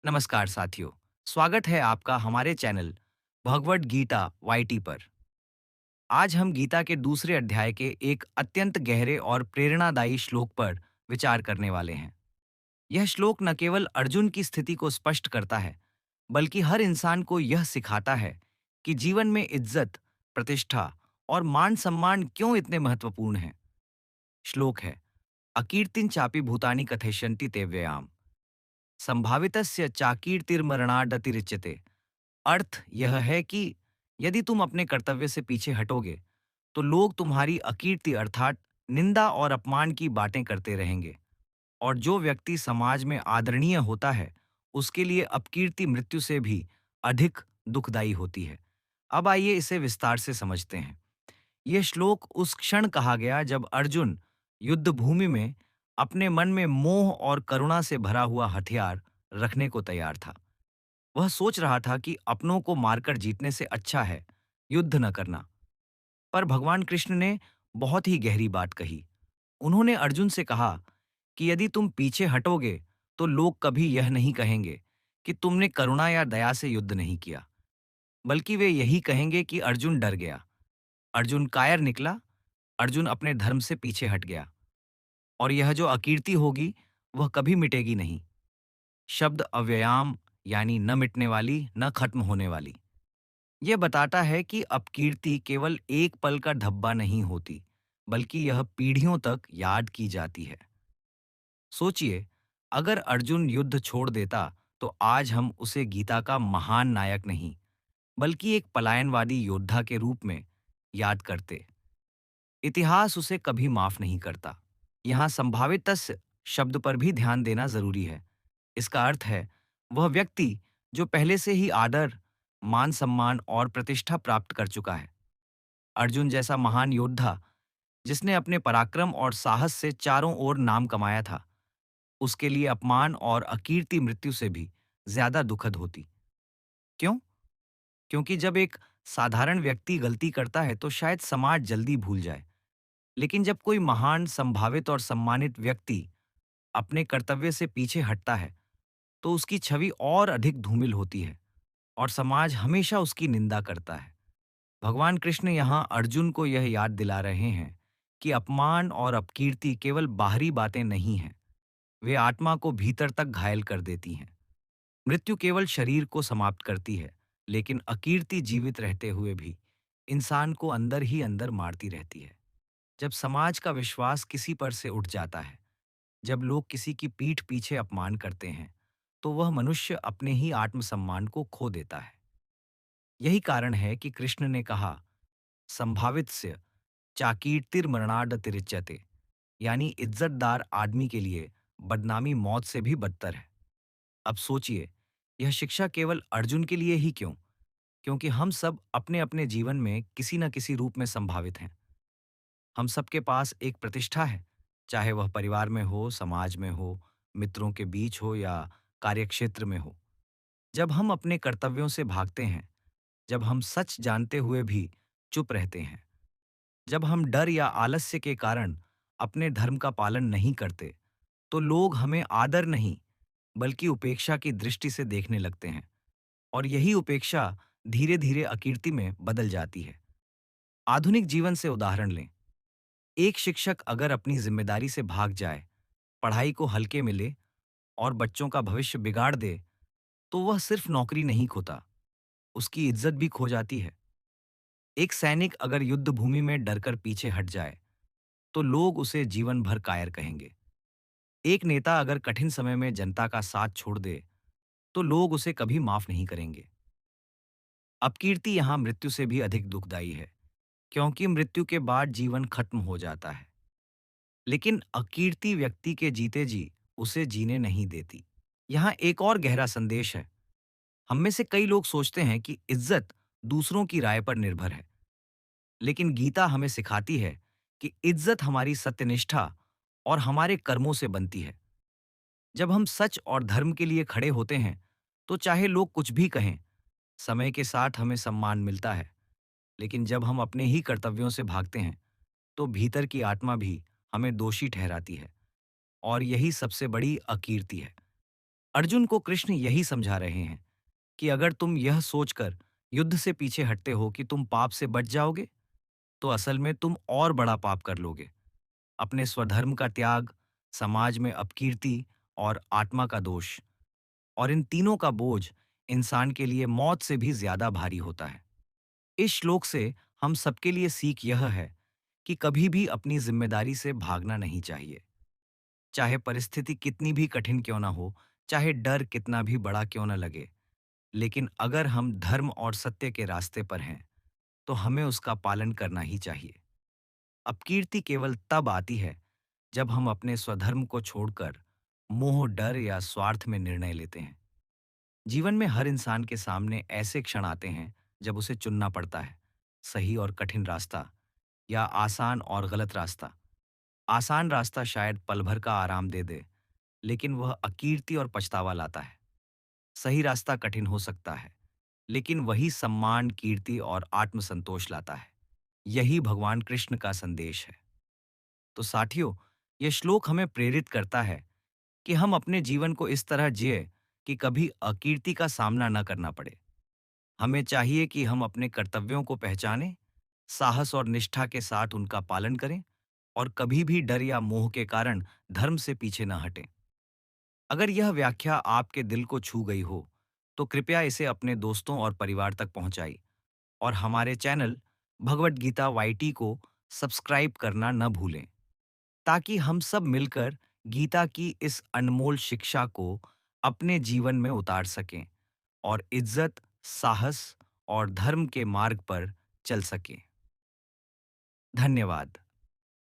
नमस्कार साथियों। स्वागत है आपका हमारे चैनल भगवड गीता वाईटी पर। आज हम गीता के दूसरे अध्याय के एक अत्यंत गहरे और प्रेरणादायी श्लोक पर विचार करने वाले हैं। यह श्लोक न केवल अर्जुन की स्थिति को स्पष्ट करता है, बल्कि हर इंसान को यह सिखाता है कि जीवन में इज्जत, प्रतिष्ठा और मान सम्मान क्यों इतने महत्वपूर्ण हैं। श्लोक है, अकीर्तिन चापि भूतानि कथयिष्यन्ति ते व्ययाम, संभावितस्य चाकीर्तिर्मरणादतिरिच्यते। अर्थ यह है कि यदि तुम अपने कर्तव्य से पीछे हटोगे, तो लोग तुम्हारी अकीर्ति अर्थात निंदा और अपमान की बातें करते रहेंगे। और जो व्यक्ति समाज में आदरणीय होता है, उसके लिए अपकीर्ति मृत्यु से भी अधिक दुखदायी होती है। अब आइए इसे विस्तार से समझते हैं। यह श्लोक उस क्षण कहा गया जब अर्जुन युद्ध भूमि में अपने मन में मोह और करुणा से भरा हुआ हथियार रखने को तैयार था। वह सोच रहा था कि अपनों को मारकर जीतने से अच्छा है युद्ध न करना। पर भगवान कृष्ण ने बहुत ही गहरी बात कही। उन्होंने अर्जुन से कहा कि यदि तुम पीछे हटोगे, तो लोग कभी यह नहीं कहेंगे कि तुमने करुणा या दया से युद्ध नहीं किया, बल्कि वे यही कहेंगे कि अर्जुन डर गया, अर्जुन कायर निकला, अर्जुन अपने धर्म से पीछे हट गया। और यह जो अकीर्ति होगी, वह कभी मिटेगी नहीं। शब्द अव्ययाम, यानी न मिटने वाली, न खत्म होने वाली। यह बताता है कि अपकीर्ति केवल एक पल का धब्बा नहीं होती, बल्कि यह पीढ़ियों तक याद की जाती है। सोचिए, अगर अर्जुन युद्ध छोड़ देता, तो आज हम उसे गीता का महान नायक नहीं, बल्कि एक पलायनवादी योद्धा के रूप में याद करते। इतिहास उसे कभी माफ नहीं करता। यहाँ संभावितस्य शब्द पर भी ध्यान देना जरूरी है। इसका अर्थ है वह व्यक्ति जो पहले से ही आदर, मान सम्मान और प्रतिष्ठा प्राप्त कर चुका है। अर्जुन जैसा महान योद्धा, जिसने अपने पराक्रम और साहस से चारों ओर नाम कमाया था, उसके लिए अपमान और अकीर्ति मृत्यु से भी ज्यादा दुखद होती। क्यों? क्योंकि जब एक साधारण व्यक्ति गलती करता है, तो शायद समाज जल्दी भूल जाए। लेकिन जब कोई महान, संभावित और सम्मानित व्यक्ति अपने कर्तव्य से पीछे हटता है, तो उसकी छवि और अधिक धूमिल होती है और समाज हमेशा उसकी निंदा करता है। भगवान कृष्ण यहाँ अर्जुन को यह याद दिला रहे हैं कि अपमान और अपकीर्ति केवल बाहरी बातें नहीं हैं, वे आत्मा को भीतर तक घायल कर देती हैं। मृत्यु केवल शरीर को समाप्त करती है, लेकिन अकीर्ति जीवित रहते हुए भी इंसान को अंदर ही अंदर मारती रहती है। जब समाज का विश्वास किसी पर से उठ जाता है, जब लोग किसी की पीठ पीछे अपमान करते हैं, तो वह मनुष्य अपने ही आत्मसम्मान को खो देता है। यही कारण है कि कृष्ण ने कहा, संभावितस्य चाकीर्तिर्मरणादतिरिच्यते, यानी इज्जतदार आदमी के लिए बदनामी मौत से भी बदतर है। अब सोचिए, यह शिक्षा केवल अर्जुन के लिए ही क्यों? क्योंकि हम सब अपने अपने जीवन में किसी न किसी रूप में संभावित हैं। हम सबके पास एक प्रतिष्ठा है, चाहे वह परिवार में हो, समाज में हो, मित्रों के बीच हो या कार्यक्षेत्र में हो। जब हम अपने कर्तव्यों से भागते हैं, जब हम सच जानते हुए भी चुप रहते हैं, जब हम डर या आलस्य के कारण अपने धर्म का पालन नहीं करते, तो लोग हमें आदर नहीं, बल्कि उपेक्षा की दृष्टि से देखने लगते हैं। और यही उपेक्षा धीरे धीरे अकीर्ति में बदल जाती है। आधुनिक जीवन से उदाहरण लें। एक शिक्षक अगर अपनी जिम्मेदारी से भाग जाए, पढ़ाई को हल्के में ले और बच्चों का भविष्य बिगाड़ दे, तो वह सिर्फ नौकरी नहीं खोता, उसकी इज्जत भी खो जाती है। एक सैनिक अगर युद्ध भूमि में डरकर पीछे हट जाए, तो लोग उसे जीवन भर कायर कहेंगे। एक नेता अगर कठिन समय में जनता का साथ छोड़ दे, तो लोग उसे कभी माफ नहीं करेंगे। अपकीर्ति यहाँ मृत्यु से भी अधिक दुखदाई है, क्योंकि मृत्यु के बाद जीवन खत्म हो जाता है। लेकिन अकीर्ति व्यक्ति के जीते जी उसे जीने नहीं देती। यहाँ एक और गहरा संदेश है। हम में से कई लोग सोचते हैं कि इज्जत दूसरों की राय पर निर्भर है, लेकिन गीता हमें सिखाती है कि इज्जत हमारी सत्यनिष्ठा और हमारे कर्मों से बनती है। जब हम सच और धर्म के लिए खड़े होते हैं, तो चाहे लोग कुछ भी कहें, समय के साथ हमें सम्मान मिलता है। लेकिन जब हम अपने ही कर्तव्यों से भागते हैं, तो भीतर की आत्मा भी हमें दोषी ठहराती है, और यही सबसे बड़ी अकीर्ति है। अर्जुन को कृष्ण यही समझा रहे हैं कि अगर तुम यह सोचकर युद्ध से पीछे हटते हो कि तुम पाप से बच जाओगे, तो असल में तुम और बड़ा पाप कर लोगे। अपने स्वधर्म का त्याग, समाज में अपकीर्ति और आत्मा का दोष, और इन तीनों का बोझ इंसान के लिए मौत से भी ज्यादा भारी होता है। इस श्लोक से हम सबके लिए सीख यह है कि कभी भी अपनी जिम्मेदारी से भागना नहीं चाहिए। चाहे परिस्थिति कितनी भी कठिन क्यों ना हो, चाहे डर कितना भी बड़ा क्यों ना लगे, लेकिन अगर हम धर्म और सत्य के रास्ते पर हैं, तो हमें उसका पालन करना ही चाहिए। अपकीर्ति केवल तब आती है जब हम अपने स्वधर्म को छोड़कर मोह, डर या स्वार्थ में निर्णय लेते हैं। जीवन में हर इंसान के सामने ऐसे क्षण आते हैं जब उसे चुनना पड़ता है, सही और कठिन रास्ता या आसान और गलत रास्ता। आसान रास्ता शायद पल भर का आराम दे दे, लेकिन वह अकीर्ति और पछतावा लाता है। सही रास्ता कठिन हो सकता है, लेकिन वही सम्मान, कीर्ति और आत्मसंतोष लाता है। यही भगवान कृष्ण का संदेश है। तो साथियों, यह श्लोक हमें प्रेरित करता है कि हम अपने जीवन को इस तरह जिए कि कभी अकीर्ति का सामना न करना पड़े। हमें चाहिए कि हम अपने कर्तव्यों को पहचानें, साहस और निष्ठा के साथ उनका पालन करें, और कभी भी डर या मोह के कारण धर्म से पीछे न हटें। अगर यह व्याख्या आपके दिल को छू गई हो, तो कृपया इसे अपने दोस्तों और परिवार तक पहुंचाई, और हमारे चैनल भगवत गीता वाईटी को सब्सक्राइब करना न भूलें, ताकि हम सब मिलकर गीता की इस अनमोल शिक्षा को अपने जीवन में उतार सकें और इज्जत, साहस और धर्म के मार्ग पर चल सकें। धन्यवाद।